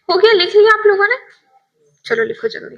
हो गया, लिख लिया आप लोगों ने? चलो लिखो जल्दी।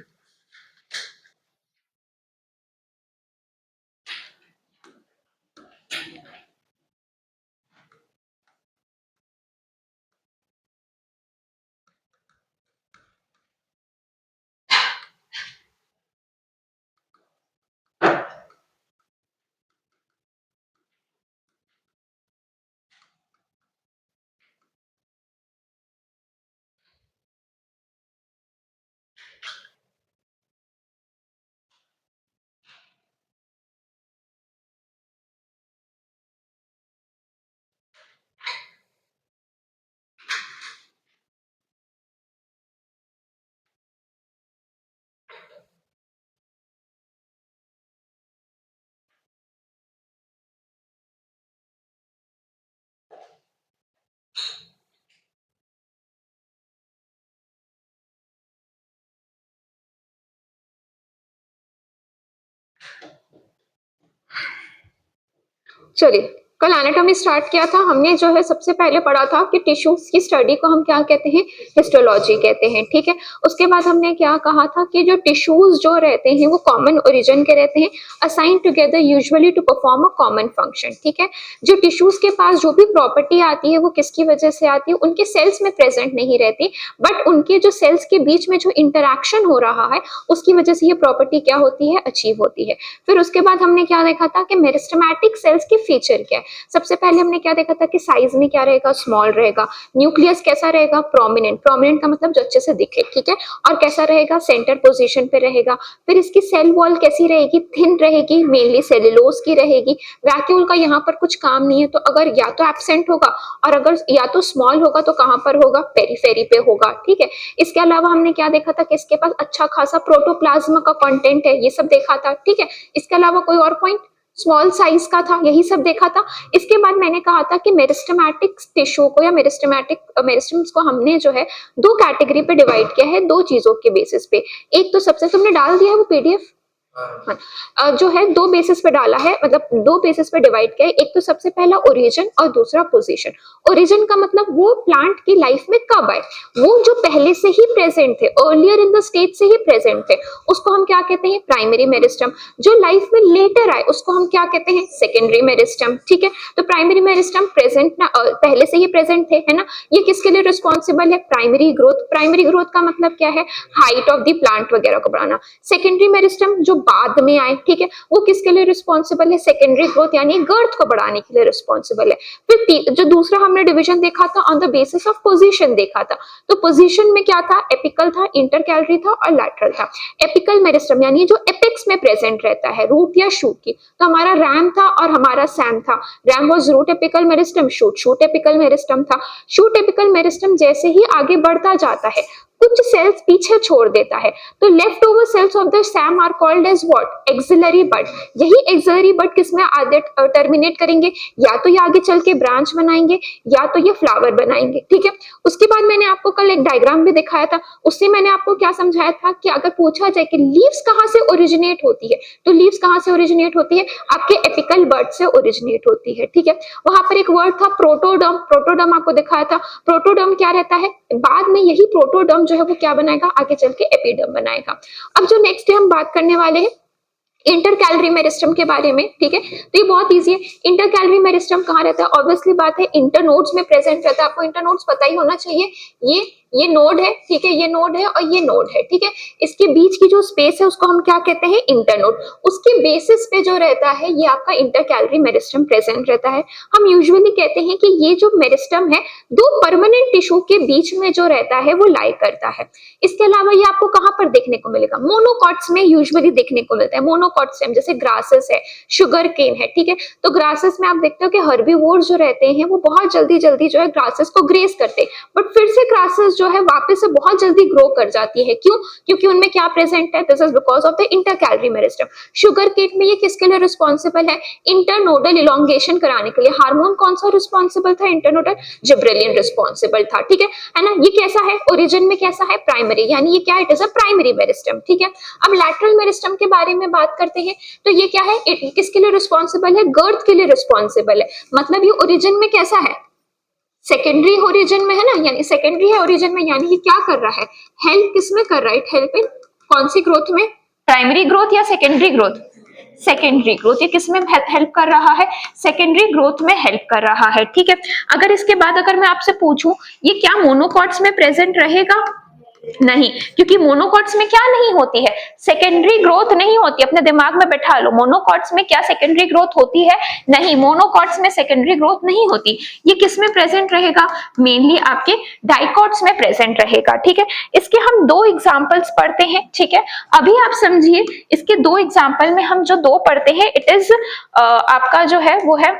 चलिए, कल एनाटॉमी स्टार्ट किया था हमने, जो है सबसे पहले पढ़ा था कि टिश्यूज की स्टडी को हम क्या कहते हैं, हिस्टोलॉजी कहते हैं, ठीक है। उसके बाद हमने क्या कहा था कि जो टिश्यूज जो रहते हैं वो कॉमन ओरिजिन के रहते हैं, assign together usually to perform a common function, ठीक है। जो टिश्यूज के पास जो भी प्रॉपर्टी आती है वो किसकी वजह से आती है, उनके सेल्स में प्रेजेंट नहीं रहती, बट उनके जो सेल्स के बीच में जो इंटरैक्शन हो रहा है उसकी वजह से ये प्रॉपर्टी क्या होती है, अचीव होती है। फिर उसके बाद हमने क्या देखा था कि मेरिस्टेमेटिक सेल्स के फीचर क्या है। सबसे पहले हमने क्या देखा था कि साइज में क्या रहेगा, स्मॉल रहेगा, न्यूक्लियस कैसा रहेगा, प्रोमिनेंट, प्रोमिनेंट का मतलब जो अच्छे से दिखे, ठीक है, और कैसा रहेगा, सेंटर पोजीशन पे रहेगा। फिर इसकी सेल वॉल कैसी रहेगी, थिन रहेगी, मेनली सेलुलोज की रहेगी। वैक्यूल का यहाँ पर कुछ काम नहीं है, तो अगर या तो एब्सेंट होगा और अगर या तो स्मॉल होगा तो कहाँ पर होगा, पेरीफेरी पे होगा, ठीक है। इसके अलावा हमने क्या देखा था कि इसके पास अच्छा खासा प्रोटोप्लाज्मा का कंटेंट है, ये सब देखा था, ठीक है। इसके अलावा कोई और पॉइंट, स्मॉल साइज का था, यही सब देखा था। इसके बाद मैंने कहा था कि मेरिस्टेमेटिक टिश्यू को या मेरिस्टम्स को हमने जो है दो कैटेगरी पे डिवाइड किया है, दो चीजों के बेसिस पे। एक तो सबसे, तुमने डाल दिया है वो पीडीएफ, जो है दो बेसिस पे डाला है, मतलब दो बेसिस पे डिवाइड किया है। एक तो सबसे पहला ओरिजिन और दूसरा पोजीशन। ओरिजिन का मतलब वो प्लांट की लाइफ में कब आए, वो जो पहले से ही प्रेजेंट थे, अर्लियर इन द स्टेज से ही प्रेजेंट थे, उसको हम क्या कहते हैं, प्राइमरी मेरिस्टम। जो लाइफ में लेटर आए उसको हम क्या कहते हैं, सेकेंडरी मेरिस्टम, ठीक है। तो प्राइमरी मेरिस्टम प्रेजेंट ना, पहले से ही प्रेजेंट थे, है ना। ये किसके लिए रिस्पॉन्सिबल है, प्राइमरी ग्रोथ। प्राइमरी ग्रोथ का मतलब क्या है, हाइट ऑफ द प्लांट वगैरह को बढ़ाना। सेकेंडरी मेरिस्टम जो बाद में आए, ठीक है, वो किसके लिए रिस्पॉन्सिबल है, सेकेंडरी ग्रोथ यानी गर्थ को बढ़ाने के लिए रिस्पॉन्सिबल है। फिर जो दूसरा हमने डिवीजन देखा था on the basis of position देखा था। तो पोजीशन में क्या था, एपिकल था, इंटरकैलरी था और लैटरल था। एपिकल मेरिस्टम यानी जो एपेक्स में प्रेजेंट रहता है, रूट या शूट की, तो हमारा रैम था और हमारा सैम था। RAM was root apical meristem, shoot apical meristem था। शूट एपिकल मेरिस्टम जैसे ही आगे बढ़ता जाता है कुछ सेल्स पीछे छोड़ देता है, तो left over cells of the same are called as what, axillary bud. यही एक्सिलरी बड किसमें आगे टर्मिनेट करेंगे, या तो ये आगे चल के ब्रांच बनाएंगे या तो ये फ्लावर बनाएंगे, ठीक है। उसके बाद मैंने आपको कल एक डायग्राम भी दिखाया था, उससे मैंने आपको क्या समझाया था कि अगर पूछा जाए कि लीव्स कहाँ से ओरिजिनेट होती है, तो लीव्स कहाँ से ओरिजिनेट होती है, आपके एपिकल बड से ओरिजिनेट होती है, ठीक है। वहां पर एक वर्ड था प्रोटोडर्म, प्रोटोडर्म आपको दिखाया था। प्रोटोडर्म क्या रहता है, बाद में यही प्रोटोडर्म जो है वो क्या बनाएगा, आगे चल के एपिडर्म बनाएगा। अब जो नेक्स्ट है हम बात करने वाले हैं इंटरकैलरी मेरिस्टम के बारे में, ठीक है। तो ये बहुत इजी है। इंटरकैलरी मेरिस्टम कहाँ रहता है, ऑब्वियसली बात है इंटरनोड्स में प्रेजेंट रहता है, आपको इंटरनोड्स पता ही होना चाहिए। ये नोड है, ठीक है, ये नोड है और ये नोड है, ठीक है। इसके बीच की जो स्पेस है उसको हम क्या कहते हैं, इंटरनोड। उसके बेसिस पे जो रहता है ये आपका इंटरकैलरी मेरिस्टम प्रेजेंट रहता है। हम यूजुअली कहते हैं कि ये जो मेरिस्टम है दो परमानेंट टिश्यू के बीच में जो रहता है वो लाई करता है। इसके अलावा ये आपको कहाँ पर देखने को मिलेगा, मोनोकॉट्स में यूजुअली देखने को मिलता है। मोनोकॉट स्टेम जैसे ग्रासेस है, शुगर केन है, ठीक है। तो ग्रासेस में आप देखते हो कि हर्बीवोर्स जो रहते हैं वो बहुत जल्दी जल्दी जो है ग्रासेस को ग्रेस करते हैं, बट फिर से ग्रासेस जो है वापस से बहुत जल्दी ग्रो कर जाती है। क्यों, क्योंकि उनमें क्या प्रेजेंट है, this is because of the intercalary meristem. Sugarcane में ये किसके लिए रिस्पॉन्सिबल है, इंटरनोडल इलोंगेशन कराने के लिए। हार्मोन कौन सा रिस्पॉन्सिबल था, इंटरनोडल जिब्रेलिन रिस्पॉन्सिबल था, ठीक है ना। ये कैसा है, ओरिजिन में कैसा है, प्राइमरी, यानी ये क्या, it is a primary meristem, ठीक है। अब लैटरल मेरिस्टम के बारे में बात करते हैं, तो ये क्या है, किसके लिए रिस्पॉन्सिबल है, गर्थ के लिए रिस्पॉन्सिबल है। मतलब ये ओरिजिन में कैसा है, सेकेंडरी ओरिजिन में है ना, यानी सेकेंडरी है ओरिजिन में, यानी कि क्या कर रहा है, हेल्प किस में कर रहा है, हेल्प इन कौन सी ग्रोथ में, प्राइमरी ग्रोथ या सेकेंडरी ग्रोथ, सेकेंडरी ग्रोथ। ये किस में हेल्प कर रहा है, सेकेंडरी ग्रोथ में हेल्प कर रहा है, ठीक है। अगर इसके बाद अगर मैं आपसे पूछूं ये क्या मोनोकॉट्स में प्रेजेंट रहेगा, नहीं, क्योंकि मोनोकॉट्स में क्या नहीं होती है, सेकेंडरी ग्रोथ नहीं होती, अपने दिमाग में बैठा लो, मोनोकॉट्स में क्या सेकेंडरी ग्रोथ होती है, नहीं, मोनोकॉट्स में सेकेंडरी ग्रोथ नहीं होती। ये किस में प्रेजेंट रहेगा, मेनली आपके डाइकॉट्स में प्रेजेंट रहेगा, ठीक है। इसके हम दो एग्जांपल्स पढ़ते हैं, ठीक है। अभी आप समझिए इसके दो एग्जांपल में हम जो दो पढ़ते हैं, इट इज आपका जो है वो है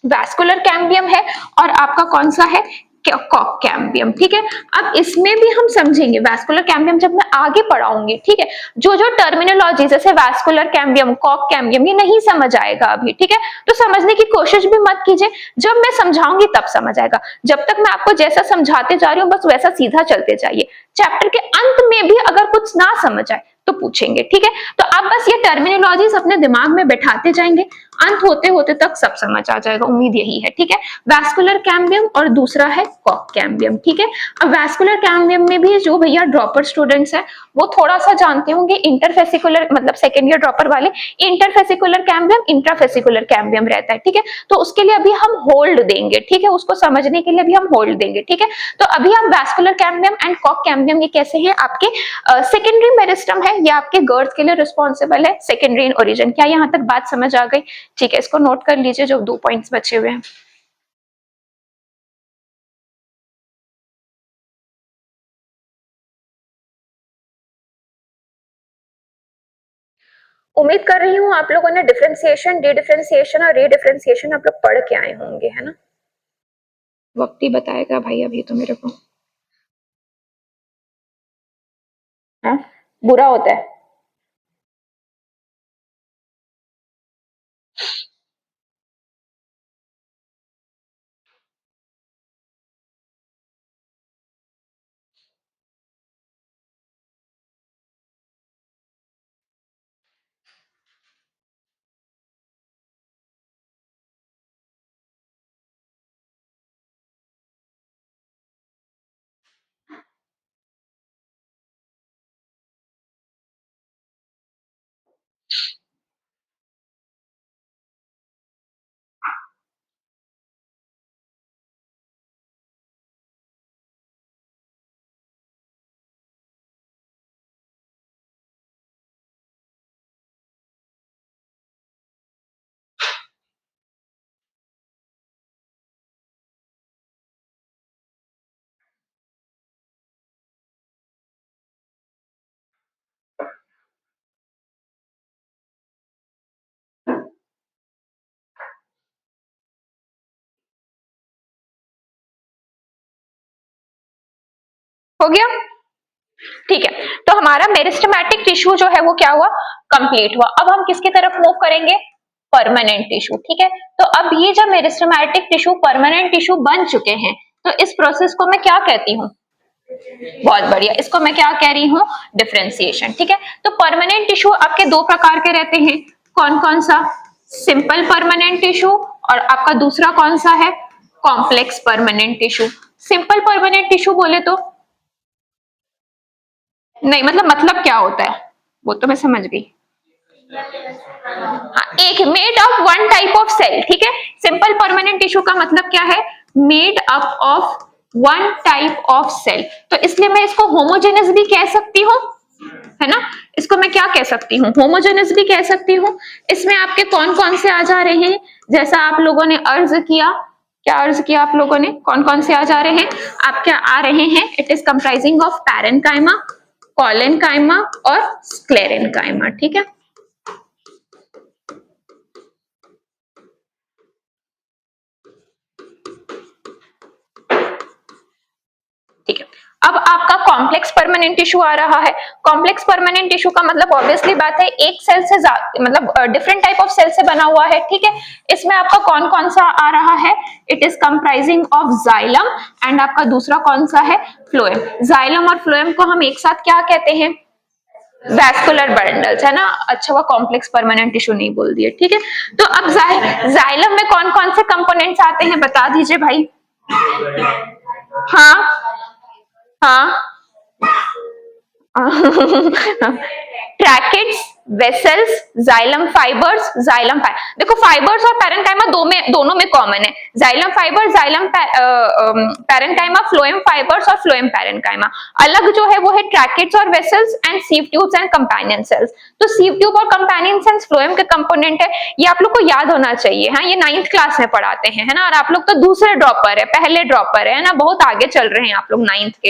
वैस्कुलर कैम्बियम है और आपका कौन सा है, कॉक कैम्बियम, ठीक है। अब इसमें भी हम समझेंगे वैस्कुलर कैम्बियम जब मैं आगे पढ़ाऊंगी, ठीक है। जो जो टर्मिनोलॉजी जैसे वैस्कुलर कैम्बियम, कॉक कैम्बियम, ये नहीं समझ आएगा अभी, ठीक है, तो समझने की कोशिश भी मत कीजिए, जब मैं समझाऊंगी तब समझ आएगा। जब तक मैं आपको जैसा समझाते जा रही हूँ बस वैसा सीधा चलते जाइए, चैप्टर के अंत में भी अगर कुछ ना समझ आए तो पूछेंगे, ठीक है। तो आप बस ये टर्मिनोलॉजीज अपने दिमाग में बैठाते जाएंगे, अंत होते होते तक सब समझ आ जाएगा, उम्मीद यही है, ठीक है। वैस्कुलर कैम्बियम और दूसरा है कॉक कैम्बियम, ठीक है। अब वैस्कुलर कैम्बियम में भी जो भैया ड्रॉपर स्टूडेंट्स हैं वो थोड़ा सा जानते होंगे, इंटरफेसिकुलर मतलब सेकेंड ईयर ड्रॉपर वाले, इंटरफेसिकुलर कैम्बियम, इंट्राफेसिकुलर कैम्बियम रहता है, ठीक है। तो उसके लिए अभी हम होल्ड देंगे, ठीक है, उसको समझने के लिए भी हम होल्ड देंगे, ठीक है। तो अभी आप वैस्कुलर कैम्बियम एंड कॉक कैम्बियम ये कैसे है, आपके सेकेंडरी मेरिस्टम है, ये आपके गर्थ के लिए रिस्पॉन्सिबल है, सेकेंडरी इन ओरिजिन। क्या यहाँ तक बात समझ आ गई, ठीक है, इसको नोट कर लीजिए जो 2 पॉइंट्स बचे हुए हैं। उम्मीद कर रही हूँ आप लोगों ने डिफरेंशिएशन, डी डिफरेंशिएशन और रीडिफरेंशिएशन आप लोग पढ़ के आए होंगे, है ना। वक्त ही बताएगा भाई अभी तो मेरे को, हाँ बुरा होता है। हो गया, ठीक है। तो हमारा मेरिस्टेमेटिक टिश्यू जो है वो क्या हुआ, कंप्लीट हुआ। अब हम किसकी तरफ मूव करेंगे, परमानेंट टिश्यू, ठीक है। तो अब ये जब मेरिस्टेमेटिक टिश्यू परमानेंट टिश्यू बन चुके हैं तो इस प्रोसेस को मैं क्या कहती हूँ, बहुत बढ़िया, इसको मैं क्या कह रही हूँ, डिफरेंशिएशन, ठीक है। तो परमानेंट टिश्यू आपके दो प्रकार के रहते हैं, कौन कौन सा, सिंपल परमानेंट टिश्यू और आपका दूसरा कौन सा है, complex permanent tissue. Simple permanent tissue बोले तो नहीं, मतलब क्या होता है वो तो मैं समझ गई, हाँ, एक made of one type of cell, ठीक है। सिंपल परमानेंट टिश्यू का मतलब क्या है, made up of one type of cell, तो इसलिए मैं इसको होमोजेनस भी कह सकती हूँ, है ना। इसको मैं क्या कह सकती हूँ, होमोजेनस भी कह सकती हूँ। इसमें आपके कौन कौन से आ जा रहे हैं, जैसा आप लोगों ने अर्ज किया, क्या अर्ज किया आप लोगों ने, कौन कौन से आ जा रहे हैं, आप क्या आ रहे हैं, it is comprising of parenchyma, collenchyma और स्क्लेरेनकाइमा, ठीक है। ठीक है, अब आपका कॉम्प्लेक्स परमानेंट टिश्यू आ रहा है। कॉम्प्लेक्स परमानेंट टिश्यू का मतलब ऑब्वियसली बात है एक सेल से मतलब डिफरेंट टाइप ऑफ सेल से बना हुआ है, ठीक है। इसमें आपका कौन कौन सा आ रहा है, it is comprising of xylem and आपका दूसरा कौन सा है, फ्लोएम। जाइलम और फ्लोएम को हम एक साथ क्या कहते हैं, वैस्कुलर बंडल्स, है ना। अच्छा हुआ कॉम्प्लेक्स परमानेंट टिश्यू नहीं बोल दिए, ठीक है। तो अब जाइलम में कौन कौन से कंपोनेंट्स आते हैं बता दीजिए भाई, हाँ हाँ ट्रैकेट्स, वेसल्स, जाइलम फाइबर्स, देखो फाइबर्स और पैरेन्काइमा दोनों में कॉमन है। Xylem fibre, xylem parenchyma, phloem fibres और फ्लोएम पैरेन्काइमा। अलग जो है वो है ट्रैकेट्स और vessels and sieve tubes and companion cells. तो सीव ट्यूब और कंपेनियन सेल्स फ्लोएम के कंपोनेंट है, ये आप लोग को याद होना चाहिए। हाँ, ये 9th क्लास में पढ़ाते हैं, है ना। और आप लोग तो दूसरे ड्रॉपर है, पहले ड्रॉपर है ना, बहुत आगे चल रहे हैं आप लोग 9th के।